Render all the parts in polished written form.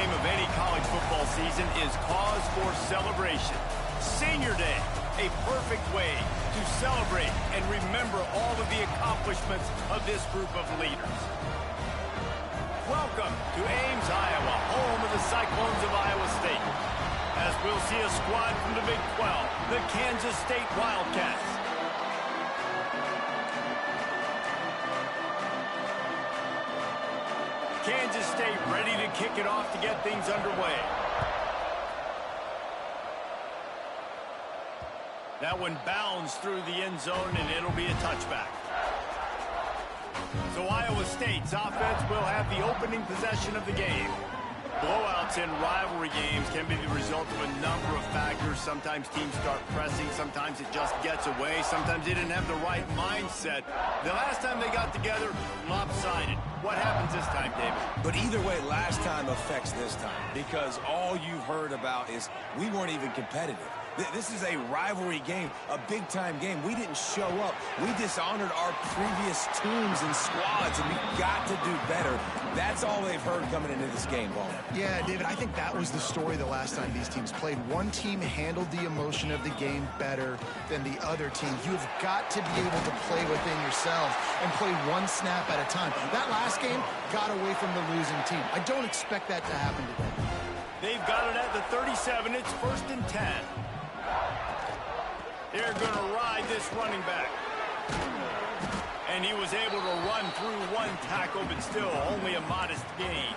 game of any college football season is cause for celebration. Senior Day, a perfect way to celebrate and remember all of the accomplishments of this group of leaders. Welcome to Ames, Iowa, home of the Cyclones of Iowa State. As we'll see a squad from the Big 12, the Kansas State Wildcats. Kansas State ready to kick it off to get things underway. That one bounds through the end zone, and it'll be a touchback. So Iowa State's offense will have the opening possession of the game. Blowouts in rivalry games can be the result of a number of factors. Sometimes teams start pressing. Sometimes it just gets away. Sometimes they didn't have the right mindset. The last time they got together, lopsided. What happens this time, David? But either way, last time affects this time, because all you've heard about is we weren't even competitive. This is a rivalry game, a big-time game. We didn't show up. We dishonored our previous teams and squads, and we got to do better. That's all they've heard coming into this game, Paul. Yeah, David, I think that was the story the last time these teams played. One team handled the emotion of the game better than the other team. You've got to be able to play within yourselves and play one snap at a time. That last game got away from the losing team. I don't expect that to happen today. They've got it at the 37. It's 1st and 10. They're going to ride this running back. And he was able to run through one tackle, but still only a modest gain.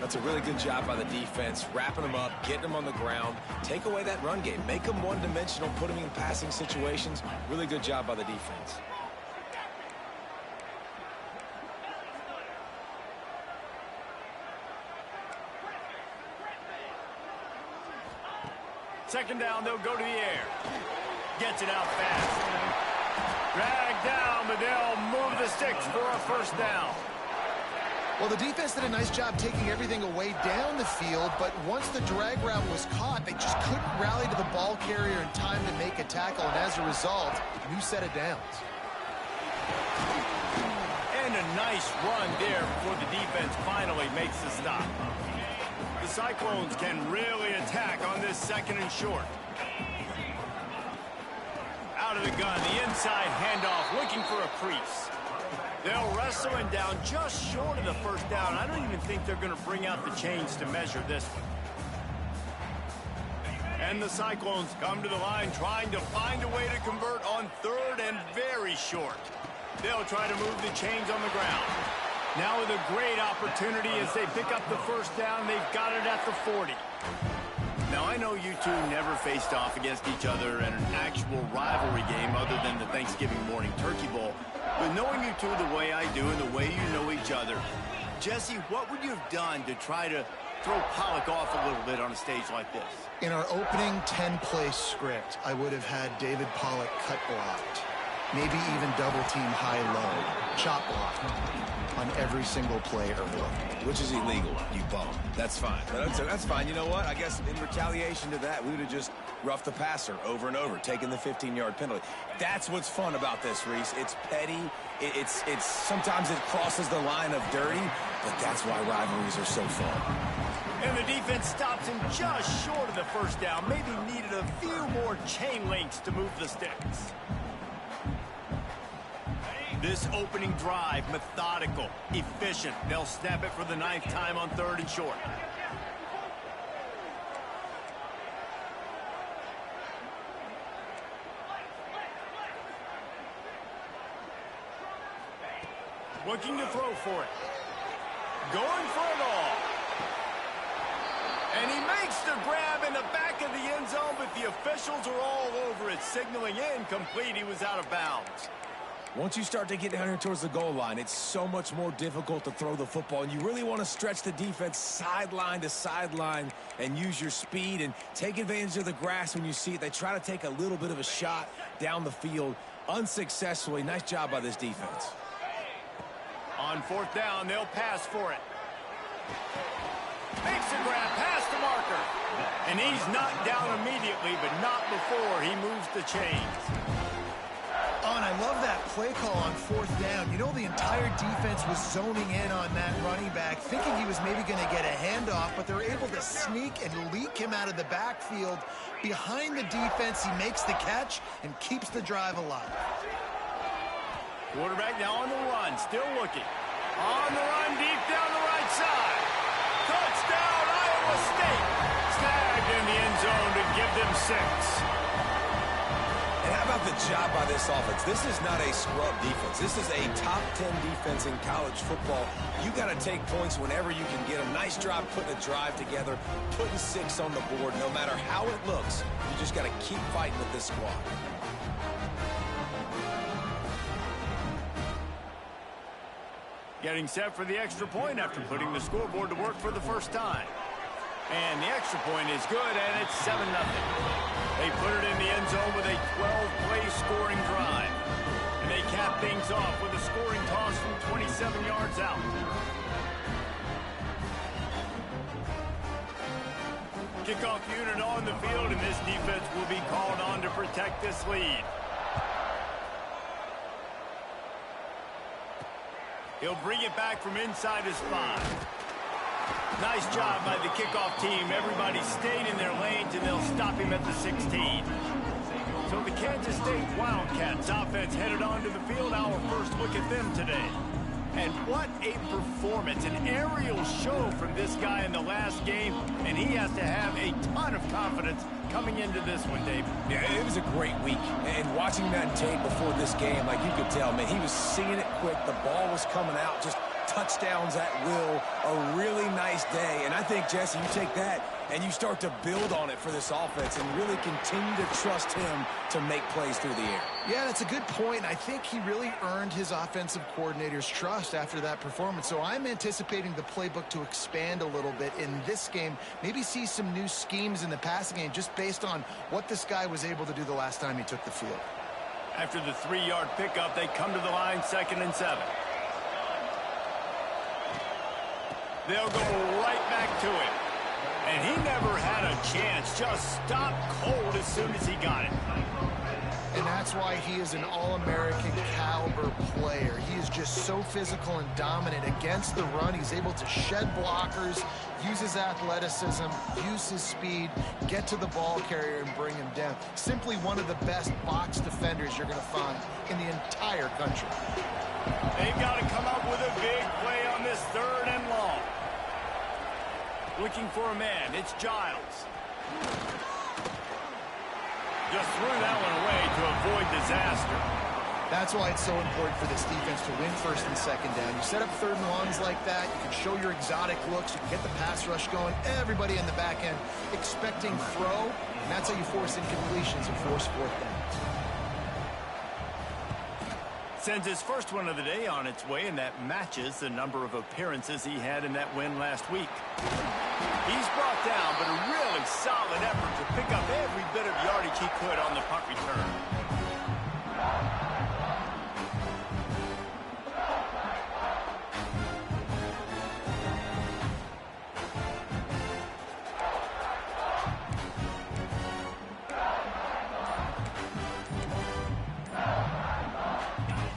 That's a really good job by the defense, wrapping them up, getting them on the ground. Take away that run game. Make them one-dimensional, put them in passing situations. Really good job by the defense. Second down, they'll go to the air. Gets it out fast. Dragged down, but they'll move the sticks for a first down. Well, the defense did a nice job taking everything away down the field, but once the drag route was caught, they just couldn't rally to the ball carrier in time to make a tackle, and as a result, new set of downs. And a nice run there before the defense finally makes the stop. The Cyclones can really attack on this 2nd and short. Out of the gun, the inside handoff, looking for a crease. They'll wrestle him down just short of the first down. I don't even think they're going to bring out the chains to measure this one. And the Cyclones come to the line trying to find a way to convert on 3rd and very short. They'll try to move the chains on the ground. Now with a great opportunity as they pick up the first down, they've got it at the 40. Now, I know you two never faced off against each other in an actual rivalry game other than the Thanksgiving morning Turkey Bowl. But knowing you two the way I do and the way you know each other, Jesse, what would you have done to try to throw Pollock off a little bit on a stage like this? In our opening 10-play script, I would have had David Pollock cut blocked. Maybe even double-team high-low, chop blocked on every single play early. Which is illegal, you bum. That's fine. That's fine. You know what? I guess in retaliation to that, we would have just roughed the passer over and over, taking the 15-yard penalty. That's what's fun about this, Reese. It's petty. It's sometimes it crosses the line of dirty, but that's why rivalries are so fun. And the defense stops him just short of the first down. Maybe needed a few more chain links to move the sticks. This opening drive, methodical, efficient. They'll snap it for the 9th time on 3rd and short. Looking to throw for it. Going for it all. And he makes the grab in the back of the end zone, but the officials are all over it, signaling incomplete. He was out of bounds. Once you start to get down here towards the goal line, it's so much more difficult to throw the football, and you really want to stretch the defense sideline to sideline and use your speed and take advantage of the grass when you see it. They try to take a little bit of a shot down the field unsuccessfully. Nice job by this defense. On 4th down, they'll pass for it. Makes a grab past the marker. And he's knocked down immediately, but not before he moves the chains. Oh, and I love that play call on 4th down. You know, the entire defense was zoning in on that running back, thinking he was maybe going to get a handoff, but they're able to sneak and leak him out of the backfield. Behind the defense, he makes the catch and keeps the drive alive. Quarterback now on the run, still looking. On the run, deep down the right side. Touchdown, Iowa State. Snagged in the end zone to give them 6. And how about the job by this offense? This is not a scrub defense. This is a top 10 defense in college football. You got to take points whenever you can get them. Nice job putting a drive together, putting 6 on the board. No matter how it looks, you just got to keep fighting with this squad. Getting set for the extra point after putting the scoreboard to work for the first time. And the extra point is good, and it's 7-0. They put it in the end zone with a 12-play scoring drive. And they cap things off with a scoring toss from 27 yards out. Kickoff unit on the field, and this defense will be called on to protect this lead. He'll bring it back from inside his 5. Nice job by the kickoff team. Everybody stayed in their lanes, and they'll stop him at the 16. So the Kansas State Wildcats offense headed onto the field. Our first look at them today. And what a performance. An aerial show from this guy in the last game, and he has to have a ton of confidence coming into this one, Dave. Yeah, it was a great week. And watching that tape before this game, like you could tell, man, he was seeing it quick. The ball was coming out, just touchdowns at will. A really nice day. And I think, Jesse, you take that and you start to build on it for this offense and really continue to trust him to make plays through the air. Yeah, that's a good point. I think he really earned his offensive coordinator's trust after that performance. So I'm anticipating the playbook to expand a little bit in this game. Maybe see some new schemes in the passing game just based on what this guy was able to do the last time he took the field. After the 3-yard pickup, they come to the line 2nd and 7. They'll go right back to it. And he never had a chance. Just stopped cold as soon as he got it. And that's why he is an All-American caliber player. He is just so physical and dominant against the run. He's able to shed blockers, use his athleticism, use his speed, get to the ball carrier and bring him down. Simply one of the best box defenders you're going to find in the entire country. They've got to come up with a big play on this 3rd and long. Looking for a man. It's Giles. Just threw that one away to avoid disaster. That's why it's so important for this defense to win 1st and 2nd down. You set up 3rd and longs like that, you can show your exotic looks, you can get the pass rush going, everybody in the back end expecting throw, and that's how you force incompletions and force 4th downs. Sends his first one of the day on its way, and that matches the number of appearances he had in that win last week. He's brought down, but a really solid effort to pick up every bit of yardage he could on the punt return.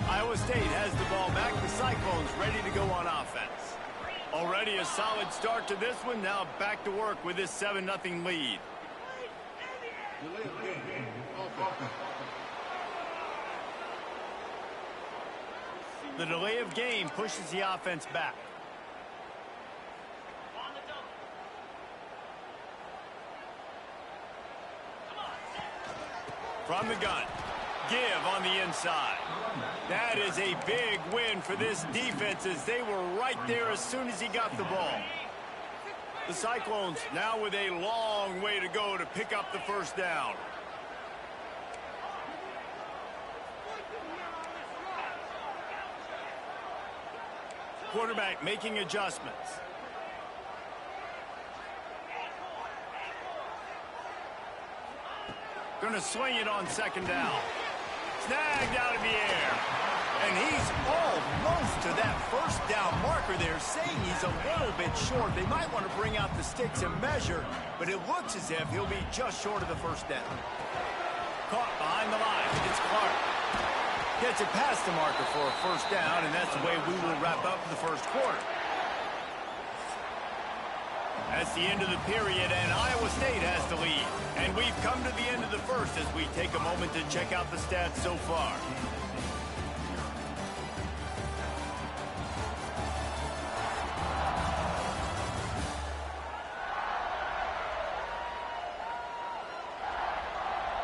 Iowa State has the ball back. The Cyclones ready to go on offense. Already a solid start to this one. Now back to work with this 7-0 lead. The delay of game pushes the offense back. From the gun. Give on the inside. That is a big win for this defense as they were right there as soon as he got the ball. The Cyclones now with a long way to go to pick up the 1st down. Quarterback making adjustments. Going to swing it on 2nd down. Snagged out of the air. And he's almost to that 1st down marker there, saying he's a little bit short. They might want to bring out the sticks and measure, but it looks as if he'll be just short of the 1st down. Caught behind the line. It's Clark. Gets it past the marker for a first down, and that's the way we will wrap up the first quarter. That's the end of the period, and Iowa State has the lead. And we've come to the end of the first as we take a moment to check out the stats so far.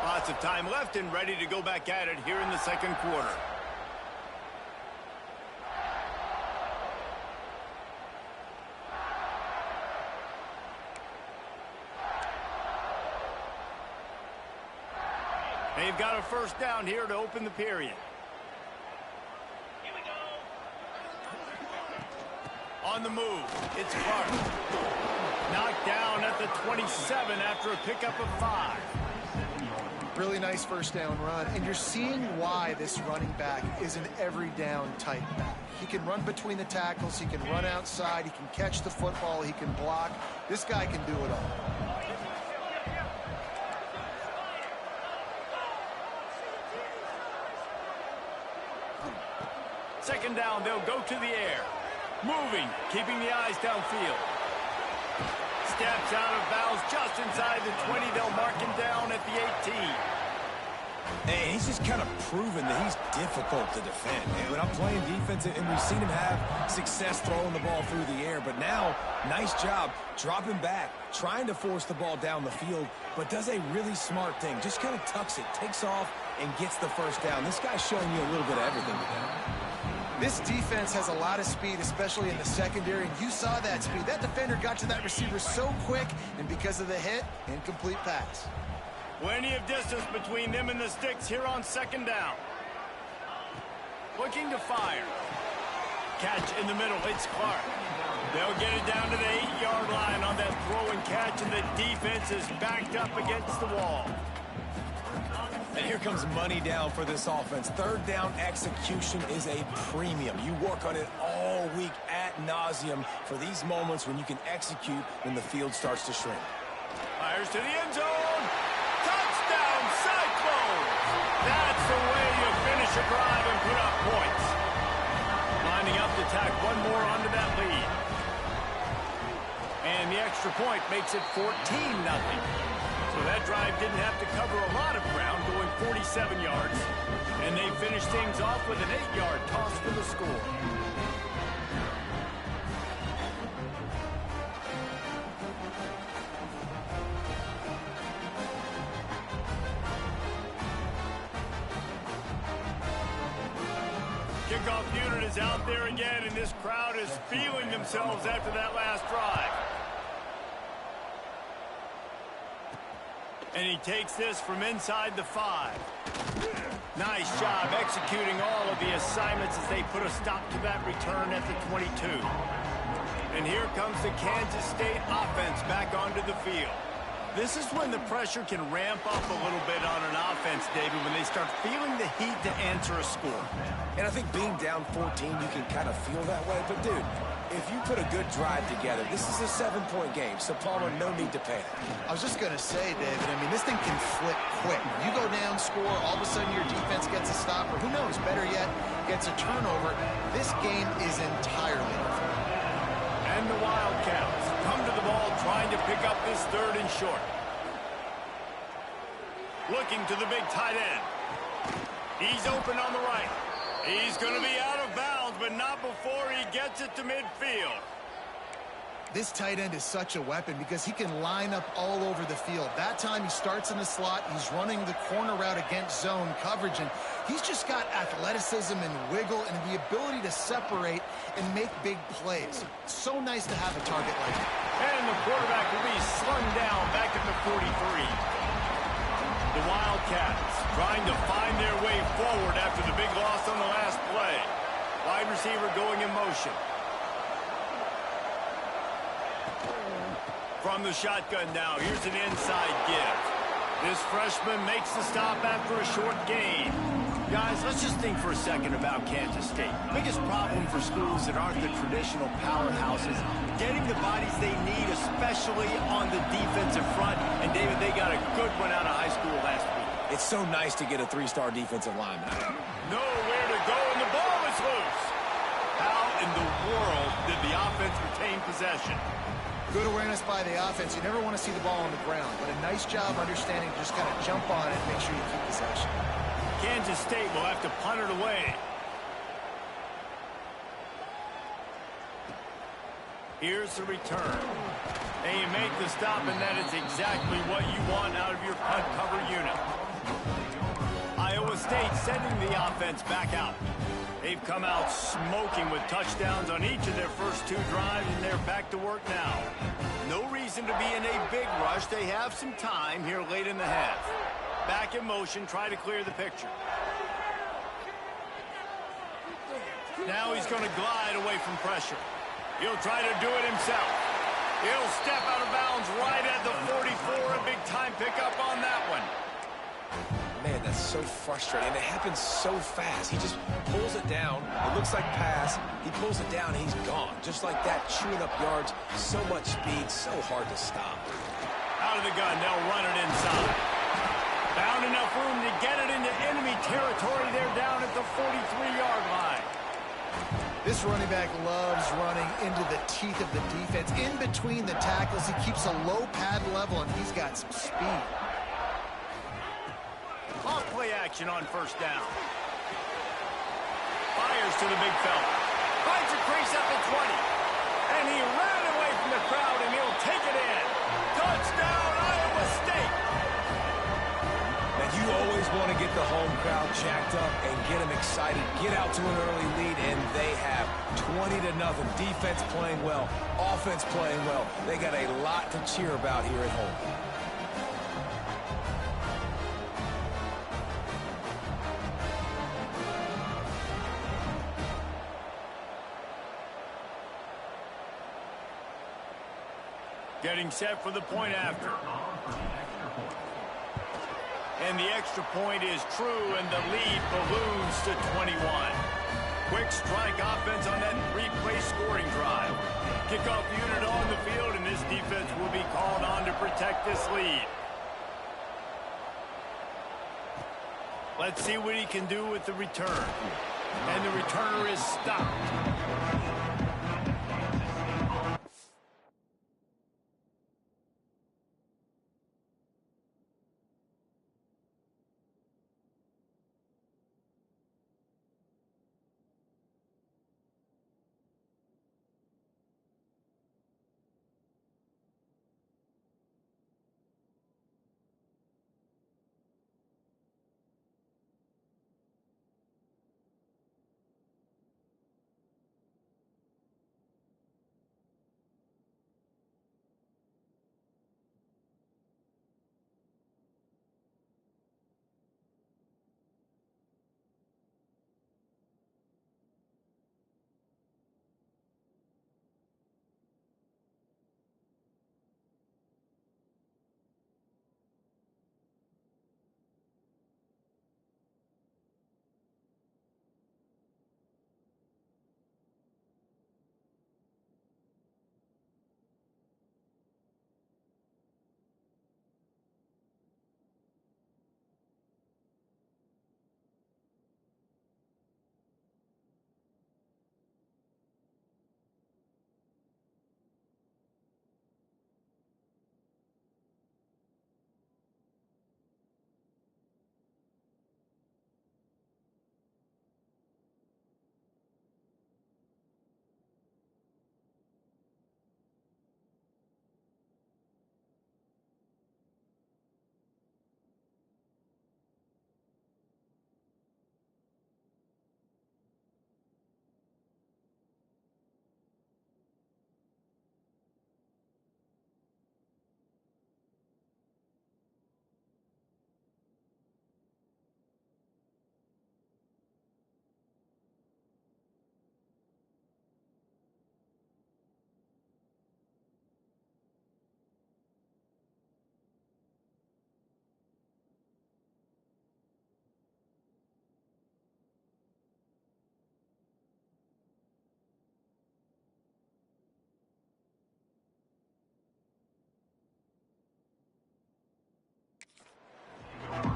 Lots of time left and ready to go back at it here in the second quarter. They've got a first down here to open the period. Here we go. On the move, it's Clark. Knocked down at the 27 after a pickup of 5. Really nice first down run, and you're seeing why this running back is an every down type back. He can run between the tackles, he can run outside, he can catch the football, he can block. This guy can do it all. Second down, they'll go to the air. Moving, keeping the eyes downfield. Steps out of bounds just inside the 20. They'll mark him down at the 18. And he's just kind of proven that he's difficult to defend. And when I'm playing defense, and we've seen him have success throwing the ball through the air, but now, nice job dropping back, trying to force the ball down the field, but does a really smart thing. Just kind of tucks it, takes off, and gets the first down. This guy's showing you a little bit of everything today. This defense has a lot of speed, especially in the secondary, and you saw that speed. That defender got to that receiver so quick, and because of the hit, incomplete pass. Plenty of distance between them and the sticks here on second down. Looking to fire. Catch in the middle, it's Clark. They'll get it down to the 8-yard line on that throw and catch, and the defense is backed up against the wall. And here comes money down for this offense. Third down execution is a premium. You work on it all week ad nauseum for these moments when you can execute when the field starts to shrink. Fires to the end zone. Touchdown, Cyclones! That's the way you finish a drive and put up points. Lining up to tack one more onto that lead. And the extra point makes it 14-0. So that drive didn't have to cover a lot of ground, going 47 yards. And they finished things off with an 8-yard toss for the score. Kickoff unit is out there again, and this crowd is feeling themselves after that last drive. And he takes this from inside the 5. Nice job executing all of the assignments as they put a stop to that return at the 22. And here comes the Kansas State offense back onto the field. This is when the pressure can ramp up a little bit on an offense, David, when they start feeling the heat to answer a score. And I think being down 14, you can kind of feel that way. But, dude, if you put a good drive together, this is a 7-point game. So, Palmer, no need to panic. I was just going to say, David, I mean, this thing can flip quick. You go down, score, all of a sudden your defense gets a stop, or who knows, better yet, gets a turnover. This game is entirely different. And the Wildcats come to the ball trying to pick up this third and short. Looking to the big tight end. He's open on the right. He's going to be out of bounds, but not before he gets it to midfield. This tight end is such a weapon because he can line up all over the field. That time he starts in the slot. He's running the corner route against zone coverage, and he's just got athleticism and wiggle and the ability to separate and make big plays. It's so nice to have a target like that. And the quarterback will be slung down back at the 43. The Wildcats trying to find their way forward after the big loss on the last play. Wide receiver going in motion. From the shotgun now, here's an inside give. This freshman makes the stop after a short gain. Guys, let's just think for a second about Kansas State. Biggest problem for schools that aren't the traditional powerhouses, getting the bodies they need, especially on the defensive front. And, David, they got a good one out of high school last week. It's so nice to get a 3-star defensive lineman. Nowhere to go, and the ball is loose. How in the world did the offense retain possession? Good awareness by the offense. You never want to see the ball on the ground, but a nice job understanding to just kind of jump on it and make sure you keep possession. Kansas State will have to punt it away. Here's the return. And you make the stop, and that is exactly what you want out of your punt cover unit. Iowa State sending the offense back out. They've come out smoking with touchdowns on each of their first 2 drives, and they're back to work now. No reason to be in a big rush. They have some time here late in the half. Back in motion, try to clear the picture. Now he's going to glide away from pressure. He'll try to do it himself. He'll step out of bounds right at the 44. A big-time pickup on that one. Man, that's so frustrating. And it happens so fast. He just pulls it down. It looks like pass. He pulls it down, and he's gone. Just like that, chewing up yards. So much speed, so hard to stop. Out of the gun, they'll run it inside. Found enough room to get it into enemy territory. They're down at the 43-yard line. This running back loves running into the teeth of the defense. In between the tackles, he keeps a low pad level, and he's got some speed. Off play action on first down. Fires to the big fella. Finds a crease at the 20. And he ran away from the crowd, and he'll take it in. Touchdown, Iowa State. And you always want to get the home crowd jacked up and get them excited. Get out to an early lead, and they have 20-0. Defense playing well. Offense playing well. They got a lot to cheer about here at home. Getting set for the point after. And the extra point is true, and the lead balloons to 21. Quick strike offense on that 3-play scoring drive. Kickoff unit on the field, and this defense will be called on to protect this lead. Let's see what he can do with the return. And the returner is stopped.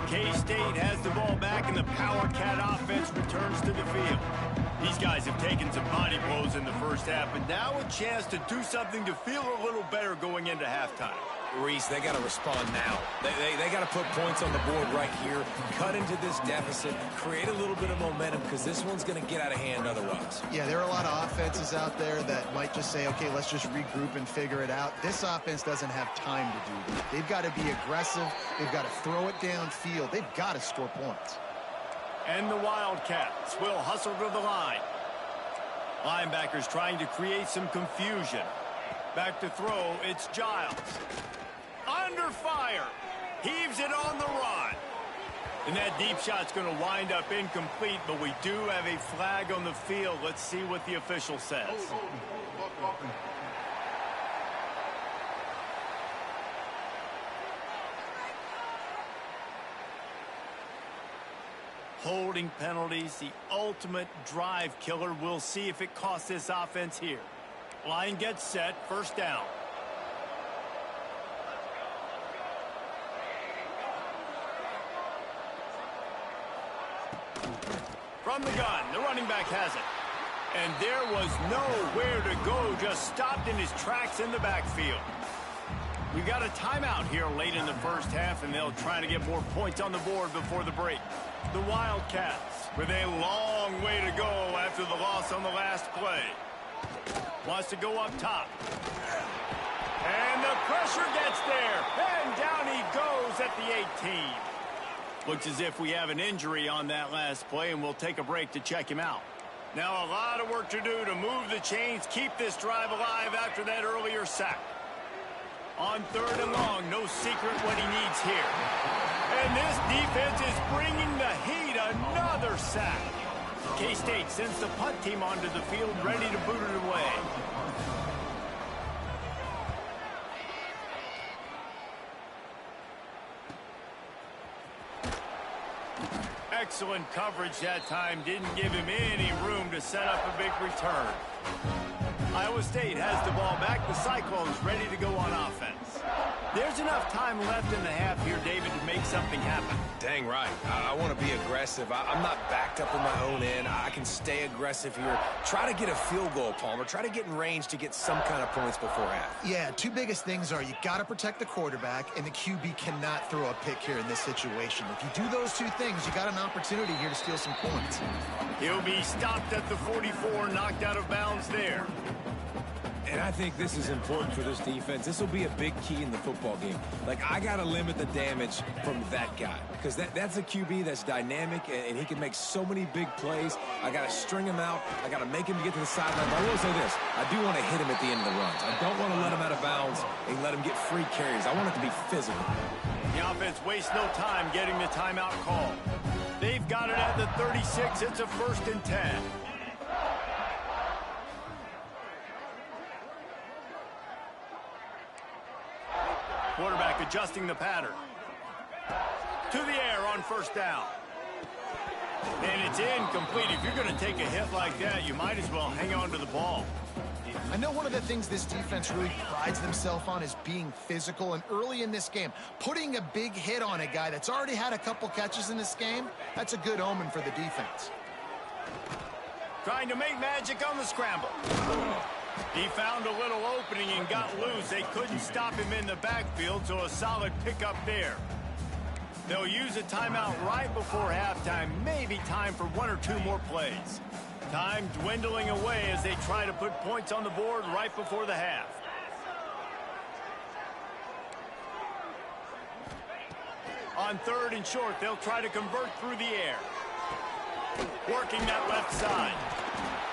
K-State has the ball back, and the Power Cat offense returns to the field. These guys have taken some body blows in the first half, but now a chance to do something to feel a little better going into halftime. Reese, they got to respond now. They got to put points on the board right here, cut into this deficit, create a little bit of momentum, because this one's going to get out of hand otherwise. Yeah, there are a lot of offenses out there that might just say, okay, let's just regroup and figure it out. This offense doesn't have time to do that. They've got to be aggressive. They've got to throw it downfield. They've got to score points. And the Wildcats will hustle to the line. Linebackers trying to create some confusion. Back to throw, it's Giles. Under fire. Heaves it on the run. And that deep shot's going to wind up incomplete, but we do have a flag on the field. Let's see what the official says. Holding penalties, the ultimate drive killer. We'll see if it costs this offense here. Line gets set, first down. From the gun, the running back has it. And there was nowhere to go, just stopped in his tracks in the backfield. We've got a timeout here late in the first half, and they'll try to get more points on the board before the break. The Wildcats with a long way to go after the loss on the last play. Wants to go up top. And the pressure gets there. And down he goes at the 18. Looks as if we have an injury on that last play, and we'll take a break to check him out. Now a lot of work to do to move the chains, keep this drive alive after that earlier sack. On third and long, no secret what he needs here. And this defense is bringing the heat. Another sack. K-State sends the punt team onto the field, ready to boot it away. Excellent coverage that time. Didn't give him any room to set up a big return. Iowa State has the ball back. The Cyclones ready to go on offense. There's enough time left in the half here, David, to make something happen. Dang right. I want to be aggressive. I'm not backed up in my own end. I can stay aggressive here. Try to get a field goal, Palmer. Try to get in range to get some kind of points before half. Yeah, two biggest things are you got to protect the quarterback, and the QB cannot throw a pick here in this situation. If you do those two things, you got an opportunity here to steal some points. He'll be stopped at the 44, knocked out of bounds there. And I think this is important for this defense. This will be a big key in the football game. Like, I got to limit the damage from that guy, because that's a QB that's dynamic, and he can make so many big plays. I got to string him out. I got to make him get to the sideline. But I will say this. I do want to hit him at the end of the runs. I don't want to let him out of bounds and let him get free carries. I want it to be physical. The offense wastes no time getting the timeout call. They've got it at the 36. It's a 1st and 10. Quarterback adjusting the pattern. To the air on first down. And it's incomplete. If you're going to take a hit like that, you might as well hang on to the ball. I know one of the things this defense really prides themselves on is being physical, and early in this game, putting a big hit on a guy that's already had a couple catches in this game, that's a good omen for the defense. Trying to make magic on the scramble. He found a little opening and got loose. They couldn't stop him in the backfield, so a solid pickup there. They'll use a timeout right before halftime. Maybe time for one or two more plays. Time dwindling away as they try to put points on the board right before the half. On third and short, they'll try to convert through the air. Working that left side.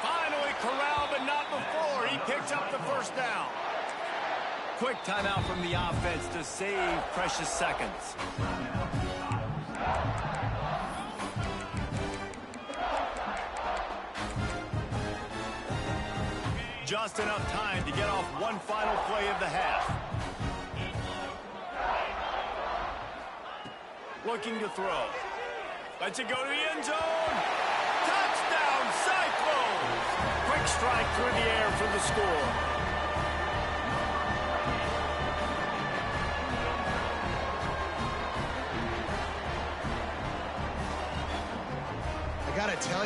Finally corralled, but not before. He picks up the first down. Quick timeout from the offense to save precious seconds. Just enough time to get off one final play of the half. Looking to throw. Lets it go to the end zone. Touchdown, Cyclones! Quick strike through the air for the score.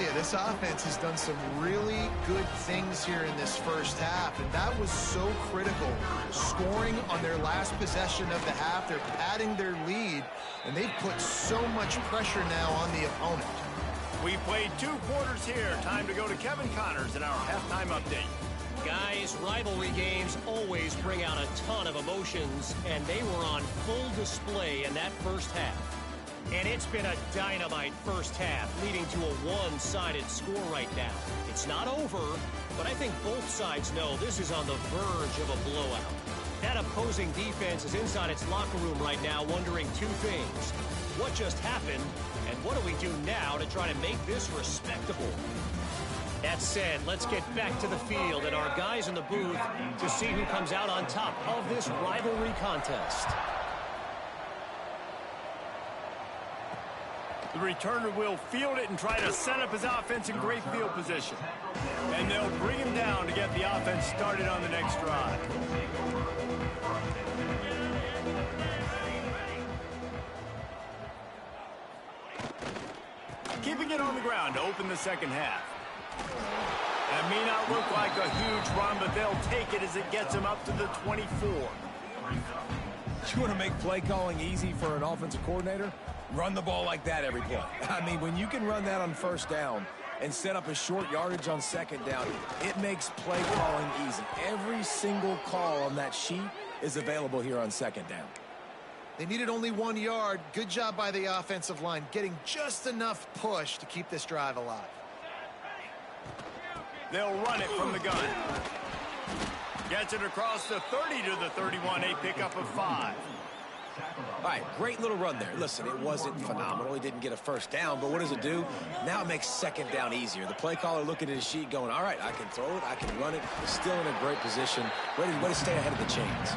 you, this offense has done some really good things here in this first half, and that was so critical. Scoring on their last possession of the half, they're padding their lead, and they've put so much pressure now on the opponent. We played 2 quarters here. Time to go to Kevin Connors in our halftime update. Guys, rivalry games always bring out a ton of emotions, and they were on full display in that first half. And it's been a dynamite first half, leading to a one-sided score right now. It's not over, but I think both sides know this is on the verge of a blowout. That opposing defense is inside its locker room right now wondering 2 things. What just happened, and what do we do now to try to make this respectable? That said, let's get back to the field and our guys in the booth to see who comes out on top of this rivalry contest. The returner will field it and try to set up his offense in great field position. And they'll bring him down to get the offense started on the next drive. Keeping it on the ground to open the second half. That may not look like a huge run, but they'll take it as it gets them up to the 24. You want to make play calling easy for an offensive coordinator? Run the ball like that every play. I mean, when you can run that on first down and set up a short yardage on second down, it makes play calling easy. Every single call on that sheet is available here on second down. They needed only 1 yard. Good job by the offensive line, getting just enough push to keep this drive alive. They'll run it from the gun. Gets it across the 30 to the 31, a pickup of 5. All right, great little run there. Listen, it wasn't phenomenal. He didn't get a first down, but what does it do? Now it makes second down easier. The play caller looking at his sheet going, all right, I can throw it, I can run it. Still in a great position. Way to stay ahead of the chains.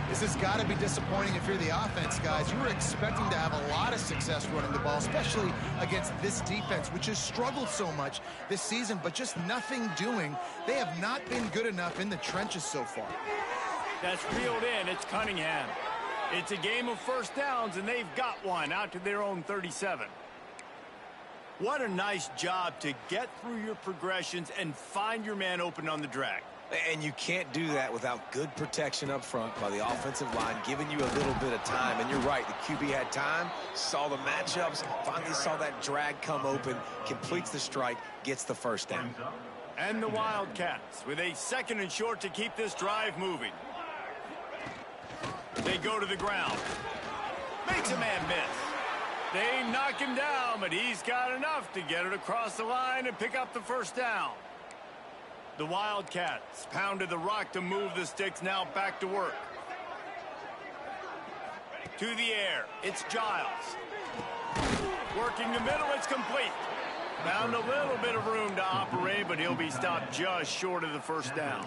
This has got to be disappointing if you're the offense, guys. You were expecting to have a lot of success running the ball, especially against this defense, which has struggled so much this season, but just nothing doing. They have not been good enough in the trenches so far. That's reeled in. It's Cunningham. It's a game of first downs, and they've got one out to their own 37. What a nice job to get through your progressions and find your man open on the drag. And you can't do that without good protection up front by the offensive line, giving you a little bit of time. And you're right, the QB had time, saw the matchups, finally saw that drag come open, completes the strike, gets the first down. And the Wildcats with a 2nd and short to keep this drive moving. They go to the ground. Makes a man miss. They knock him down, but he's got enough to get it across the line and pick up the first down. The Wildcats pounded the rock to move the sticks, now back to work. To the air, it's Giles. Working the middle, it's complete. Found a little bit of room to operate, but he'll be stopped just short of the first down.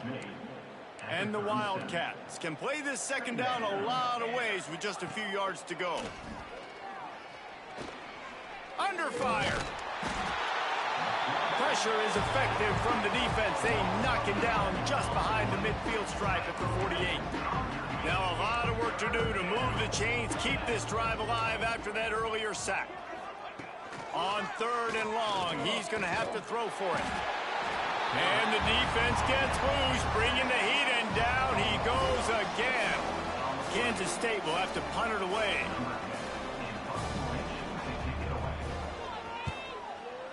And the Wildcats can play this second down a lot of ways with just a few yards to go. Under fire. Pressure is effective from the defense. They knock him down just behind the midfield stripe at the 48. Now a lot of work to do to move the chains, keep this drive alive after that earlier sack. On 3rd and long, he's going to have to throw for it. And the defense gets loose, bringing the heat, and down he goes again. Kansas State will have to punt it away.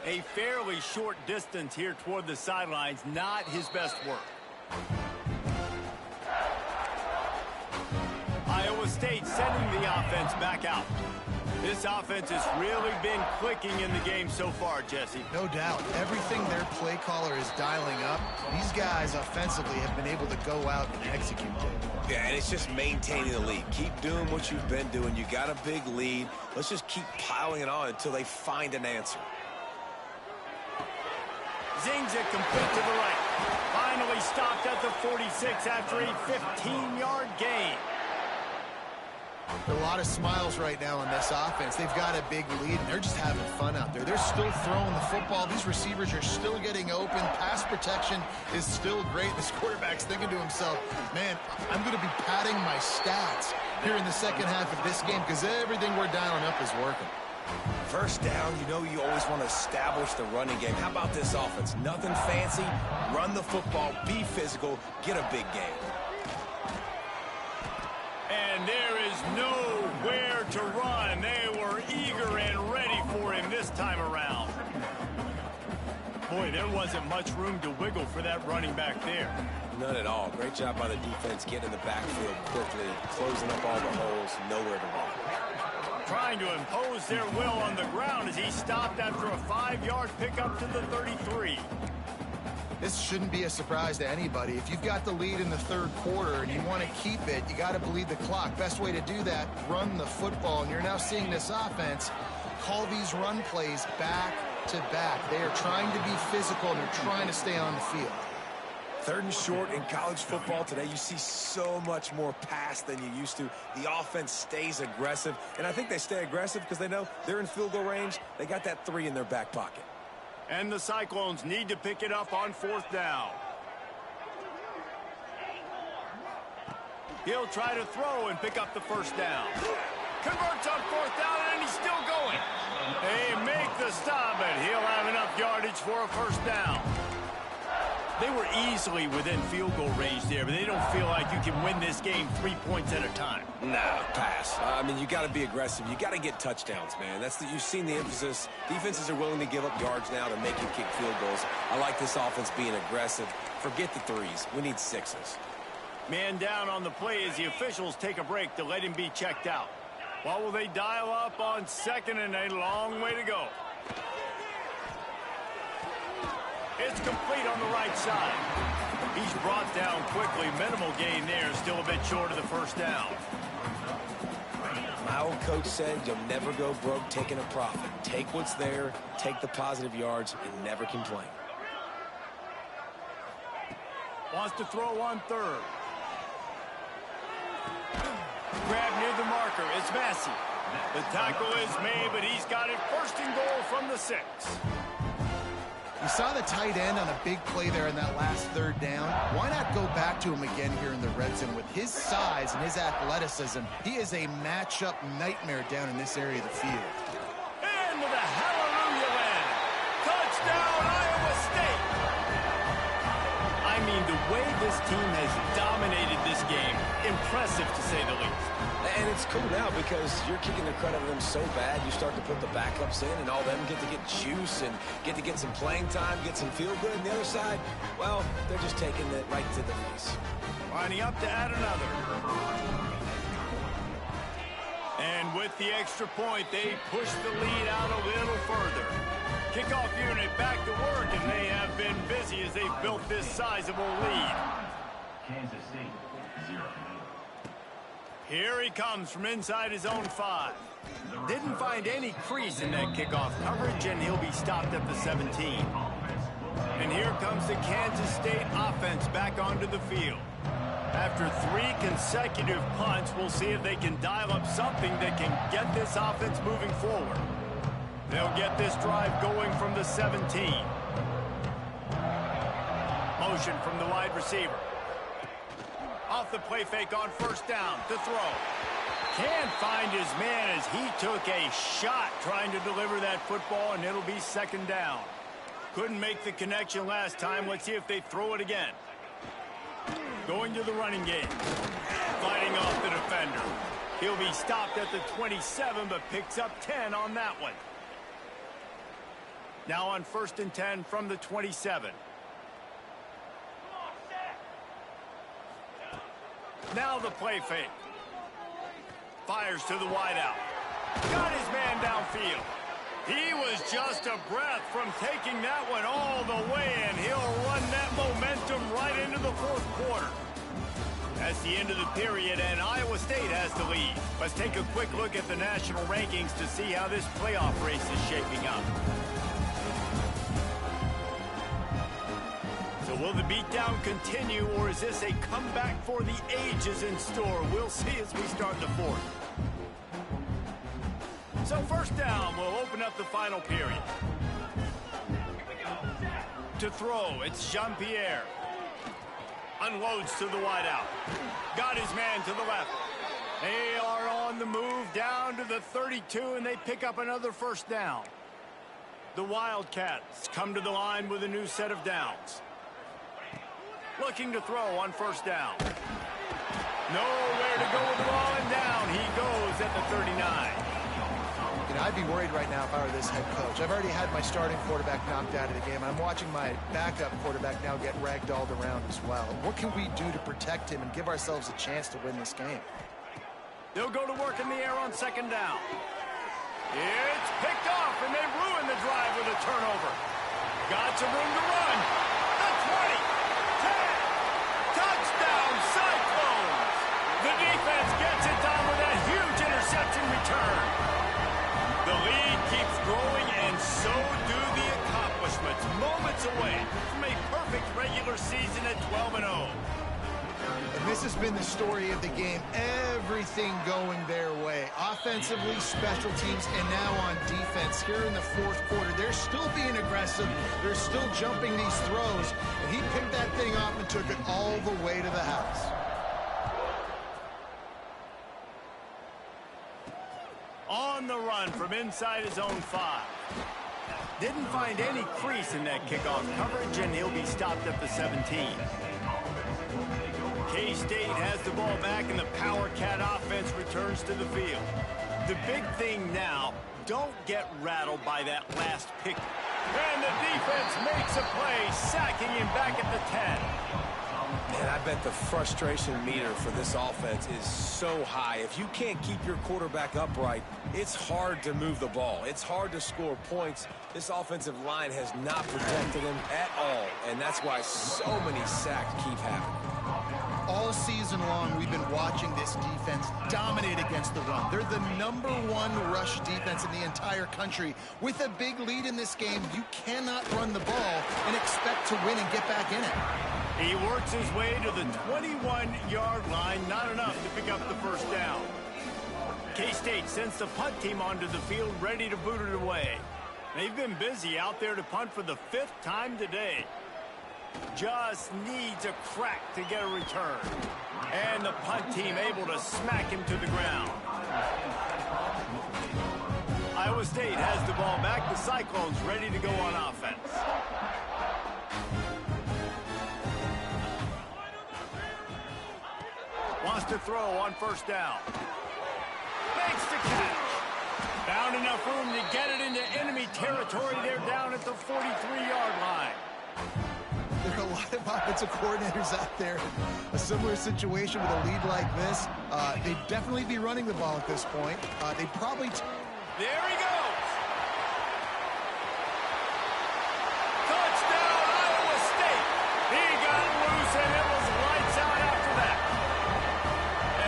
A fairly short distance here toward the sidelines, not his best work. Iowa State sending the offense back out. This offense has really been clicking in the game so far, Jesse. No doubt. Everything their play caller is dialing up, these guys offensively have been able to go out and execute it. Yeah, and it's just maintaining the lead. Keep doing what you've been doing. You got a big lead. Let's just keep piling it on until they find an answer. Zings it complete to the right. Finally stopped at the 46 after a 15-yard gain. A lot of smiles right now on this offense. They've got a big lead, and they're just having fun out there. They're still throwing the football. These receivers are still getting open. Pass protection is still great. This quarterback's thinking to himself, man, I'm going to be padding my stats here in the second half of this game because everything we're dialing up is working. First down, you know you always want to establish the running game. How about this offense? Nothing fancy. Run the football, be physical, get a big gain. And there is nowhere to run. They were eager and ready for him this time around. Boy, there wasn't much room to wiggle for that running back there. None at all. Great job by the defense getting in the backfield quickly, closing up all the holes, nowhere to run. Trying to impose their will on the ground as he stopped after a 5-yard pickup to the 33. This shouldn't be a surprise to anybody. If you've got the lead in the third quarter and you want to keep it, you got to bleed the clock. Best way to do that, run the football. And you're now seeing this offense call these run plays back to back. They are trying to be physical and they're trying to stay on the field. Third and short in college football today, you see so much more pass than you used to. The offense stays aggressive, and I think they stay aggressive because they know they're in field goal range. They got that 3 in their back pocket. And the Cyclones need to pick it up on 4th down. He'll try to throw and pick up the first down. Converts on 4th down, and he's still going. They make the stop, but he'll have enough yardage for a first down. They were easily within field goal range there, but they don't feel like you can win this game 3 points at a time. Nah, pass. I mean, you got to be aggressive. You got to get touchdowns, man. You've seen the emphasis. Defenses are willing to give up yards now to make you kick field goals. I like this offense being aggressive. Forget the 3s. We need 6s. Man down on the play as the officials take a break to let him be checked out. What will they dial up on 2nd and a long way to go? It's complete on the right side. He's brought down quickly. Minimal gain there. Still a bit short of the first down. My old coach said you'll never go broke taking a profit. Take what's there, take the positive yards, and never complain. Wants to throw on 3rd. Grab near the marker. It's Massey. The tackle is made, but he's got it 1st and goal from the 6. You saw the tight end on a big play there in that last 3rd down. Why not go back to him again here in the red zone? With his size and his athleticism, he is a matchup nightmare down in this area of the field. Into the hallelujah land. Touchdown, Iowa State. I mean, the way this team has dominated this game, impressive to say the least. And it's cool now because you're kicking the credit of them so bad, you start to put the backups in, and all them get to get juice and get to get some playing time, get some feel good. And the other side, well, they're just taking it right to the face. Lining up to add another. And with the extra point, they push the lead out a little further. Kickoff unit back to work, and they have been busy as they've built this sizable lead. Kansas State, 0. Here he comes from inside his own 5. Didn't find any crease in that kickoff coverage, and he'll be stopped at the 17. And here comes the Kansas State offense back onto the field. After 3 consecutive punts, we'll see if they can dial up something that can get this offense moving forward. They'll get this drive going from the 17. Motion from the wide receiver. Off the play fake on 1st down to throw. Can't find his man as he took a shot trying to deliver that football, and it'll be 2nd down. Couldn't make the connection last time. Let's see if they throw it again. Going to the running game. Fighting off the defender. He'll be stopped at the 27, but picks up 10 on that one. Now on 1st and 10 from the 27. Now the play fake. Fires to the wideout. Got his man downfield. He was just a breath from taking that one all the way, and he'll run that momentum right into the 4th quarter. That's the end of the period, and Iowa State has the lead. Let's take a quick look at the national rankings to see how this playoff race is shaping up. So will the beatdown continue, or is this a comeback for the ages in store? We'll see as we start the 4th. So 1st down will open up the final period. To throw, it's Jean-Pierre. Unloads to the wideout. Got his man to the left. They are on the move down to the 32, and they pick up another first down. The Wildcats come to the line with a new set of downs. Looking to throw on first down. Nowhere to go with the ball, and down he goes at the 39. You know, I'd be worried right now if I were this head coach. I've already had my starting quarterback knocked out of the game. I'm watching my backup quarterback now get ragdolled around as well. What can we do to protect him and give ourselves a chance to win this game? They'll go to work in the air on second down. It's picked off, and they ruin the drive with a turnover. Got some room to run. The 20, 10, touchdown, Cyclones. The defense gets it done with a huge interception return. The lead keeps growing, and so do the accomplishments. Moments away from a perfect regular season at 12-0. And this has been the story of the game. Everything going their way. Offensively, special teams, and now on defense. Here in the fourth quarter, they're still being aggressive. They're still jumping these throws. And he picked that thing off and took it all the way to the house. On the run from inside his own 5. Didn't find any crease in that kickoff coverage, and he'll be stopped at the 17. K-State has the ball back, and the Power Cat offense returns to the field. The big thing now, don't get rattled by that last pick. And the defense makes a play, sacking him back at the 10. Man, I bet the frustration meter for this offense is so high. If you can't keep your quarterback upright, it's hard to move the ball. It's hard to score points. This offensive line has not protected him at all, and that's why so many sacks keep happening. All season long, we've been watching this defense dominate against the run. They're the #1 rush defense in the entire country. With a big lead in this game, you cannot run the ball and expect to win and get back in it. He works his way to the 21-yard line, not enough to pick up the first down. K-State sends the punt team onto the field, ready to boot it away. They've been busy out there to punt for the 5th time today. Just needs a crack to get a return. And the punt team able to smack him to the ground. Iowa State has the ball back. The Cyclones ready to go on offense. Wants to throw on first down. Makes the catch. Found enough room to get it into enemy territory. They're down at the 43-yard line. There are a lot of offensive coordinators out there. A similar situation with a lead like this. They'd definitely be running the ball at this point. They'd probably... There he goes. Touchdown, Iowa State. He got loose, and it was lights out after that.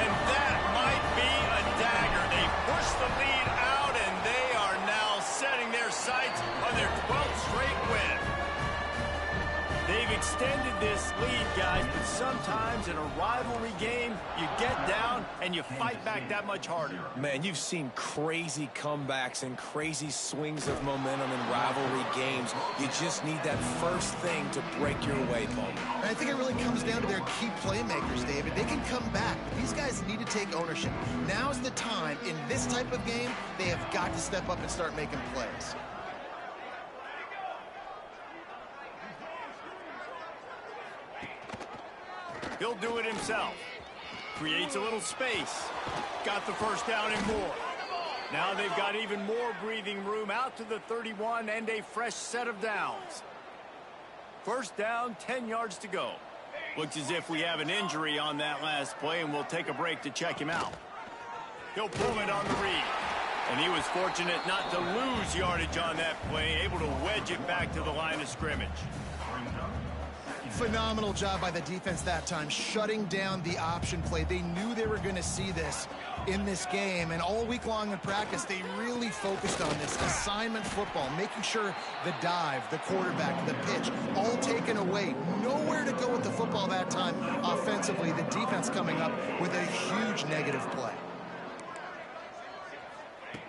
And that might be a dagger. They push the lead out, and they are now setting their sights on their 12th straight win. They've extended this lead, guys, but sometimes in a rivalry game, you get down and you fight back that much harder. Man, you've seen crazy comebacks and crazy swings of momentum in rivalry games. You just need that first thing to break your way, Paul. And I think it really comes down to their key playmakers, David. They can come back, but these guys need to take ownership. Now's the time. In this type of game, they have got to step up and start making plays. He'll do it himself. Creates a little space. Got the first down and more. Now they've got even more breathing room out to the 31 and a fresh set of downs. First down, 10 yards to go. Looks as if we have an injury on that last play, and we'll take a break to check him out. He'll pull it on the read. And he was fortunate not to lose yardage on that play, able to wedge it back to the line of scrimmage. Phenomenal job by the defense that time, shutting down the option play. They knew they were going to see this in this game, and all week long in practice, they really focused on this assignment football, making sure the dive, the quarterback, the pitch, all taken away. Nowhere to go with the football that time offensively. The defense coming up with a huge negative play.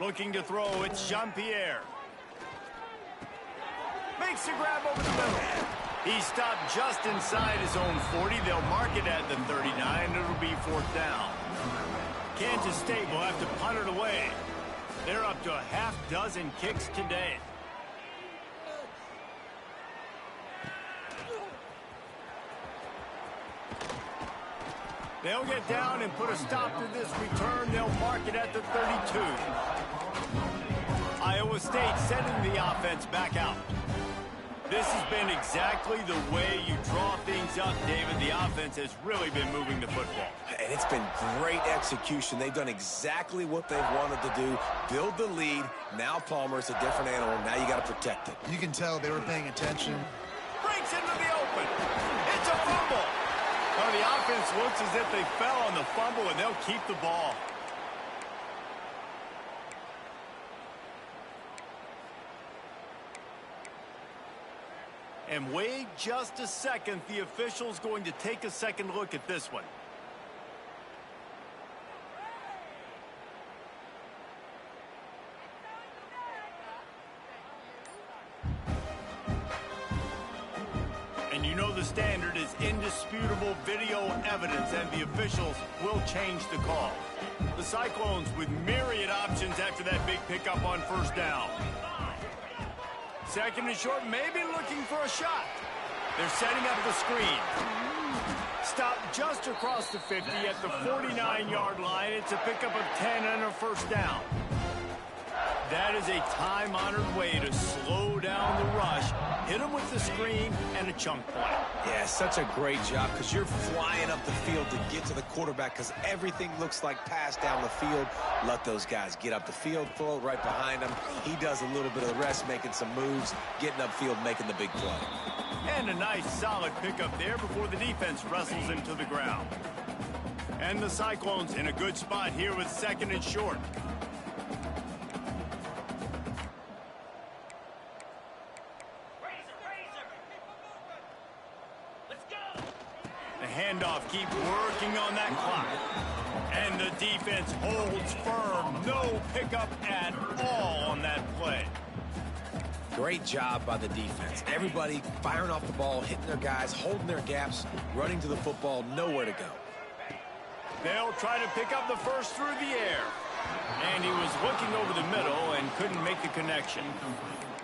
Looking to throw, it's Jean-Pierre. Makes the grab over the middle. He stopped just inside his own 40. They'll mark it at the 39. It'll be 4th down. Kansas State will have to punt it away. They're up to a half dozen kicks today. They'll get down and put a stop to this return. They'll mark it at the 32. Iowa State sending the offense back out. This has been exactly the way you draw things up, David. The offense has really been moving the football. And it's been great execution. They've done exactly what they've wanted to do. Build the lead. Now Palmer's a different animal. Now you got to protect it. You can tell they were paying attention. Breaks into the open. It's a fumble. Well, the offense looks as if they fell on the fumble, and they'll keep the ball. And wait just a second. The official's going to take a second look at this one. And you know the standard is indisputable video evidence, and the officials will change the call. The Cyclones with myriad options after that big pickup on first down. Second and short, maybe looking for a shot. They're setting up the screen. Stop just across the 50 at the 49-yard line. It's a pickup of 10 and a first down. That is a time-honored way to slow down the rush, hit them with the screen, and a chunk play. Yeah, such a great job because you're flying up the field to get to the quarterback because everything looks like pass down the field. Let those guys get up the field, throw it right behind him. He does a little bit of the rest, making some moves, getting upfield, making the big play. And a nice, solid pickup there before the defense wrestles him to the ground. And the Cyclones in a good spot here with second and short. Handoff, keep working on that clock. And the defense holds firm. No pickup at all on that play. Great job by the defense. Everybody firing off the ball, hitting their guys, holding their gaps, running to the football, nowhere to go. They'll try to pick up the first through the air. And he was looking over the middle and couldn't make the connection.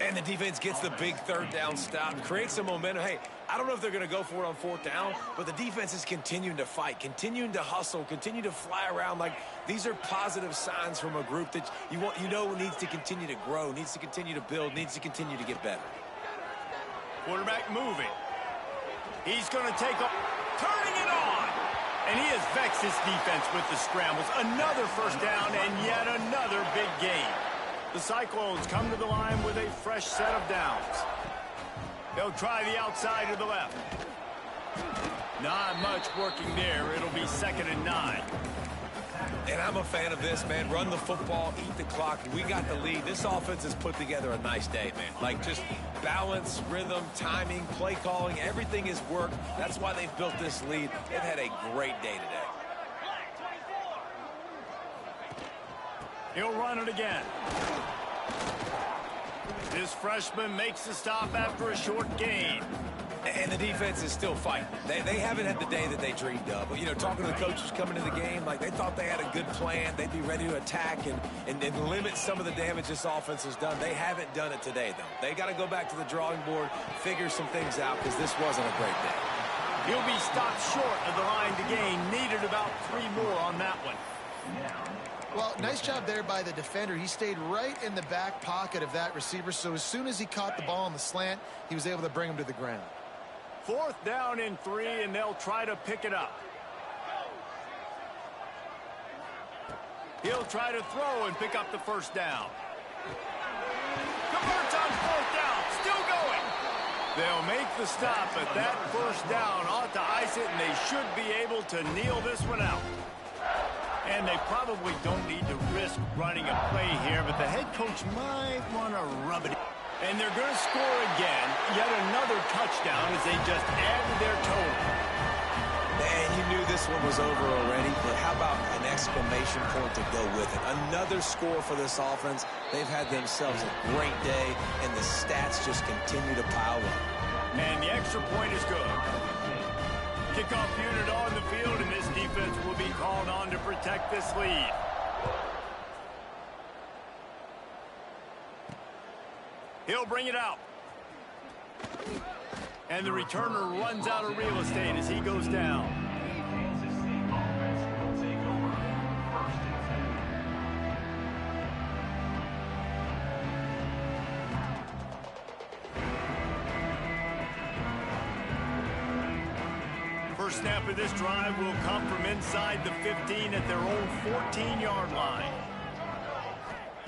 And the defense gets the big third down stop, creates some momentum. Hey, I don't know if they're going to go for it on fourth down, but the defense is continuing to fight, continuing to hustle, continue to fly around. Like, these are positive signs from a group that you know needs to continue to grow, needs to continue to build, needs to continue to get better. Quarterback moving. He's going to take up, turning it on. And he has vexed his defense with the scrambles. Another first down and yet another big gain. The Cyclones come to the line with a fresh set of downs. They'll try the outside to the left. Not much working there. It'll be 2nd and 9. And I'm a fan of this, man. Run the football, eat the clock. We got the lead. This offense has put together a nice day, man. Like, just balance, rhythm, timing, play calling, everything has worked. That's why they've built this lead. They've had a great day today. He'll run it again. This freshman makes the stop after a short gain. And the defense is still fighting. They haven't had the day that they dreamed of. But, you know, talking to the coaches coming into the game, like, they thought they had a good plan. They'd be ready to attack and limit some of the damage this offense has done. They haven't done it today, though. They got to go back to the drawing board, figure some things out, because this wasn't a great day. He'll be stopped short of the line to gain. Needed about 3 more on that one. Well, nice job there by the defender. He stayed right in the back pocket of that receiver, so as soon as he caught the ball on the slant, he was able to bring him to the ground. 4th down and 3, and they'll try to pick it up. He'll try to throw and pick up the first down. Converts on 4th down, still going. They'll make the stop, but that first down ought to ice it, and they should be able to kneel this one out. And they probably don't need to risk running a play here, but the head coach might want to rub it in. And they're going to score again. Yet another touchdown as they just added their total. Man, you knew this one was over already, but how about an exclamation point to go with it? Another score for this offense. They've had themselves a great day, and the stats just continue to pile up. And the extra point is good. Kickoff unit on the field, and this defense will be called on to protect this lead. He'll bring it out. And the returner runs out of real estate as he goes down. Kansas State offense will take over. 1st and 10. First snap of this drive will come from inside the 15 at their own 14-yard line.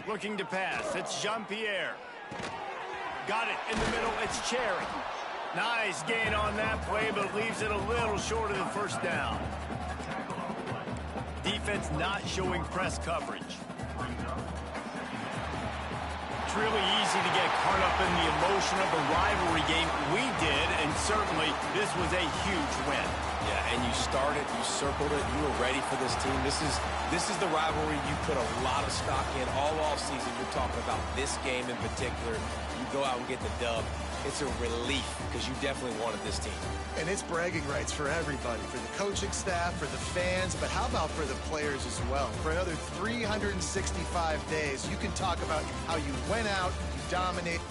Looking to pass. It's Jean-Pierre. Got it in the middle. It's Cherry. Nice gain on that play, but leaves it a little short of the first down. Defense not showing press coverage. It's really easy to get caught up in the emotion of a rivalry game. We did, and certainly this was a huge win. Yeah, and you started, you circled it, you were ready for this team. This is the rivalry you put a lot of stock in all offseason. You're talking about this game in particular. You go out and get the dub. It's a relief because you definitely wanted this team. And it's bragging rights for everybody, for the coaching staff, for the fans, but how about for the players as well? For another 365 days, you can talk about how you went out, you dominated.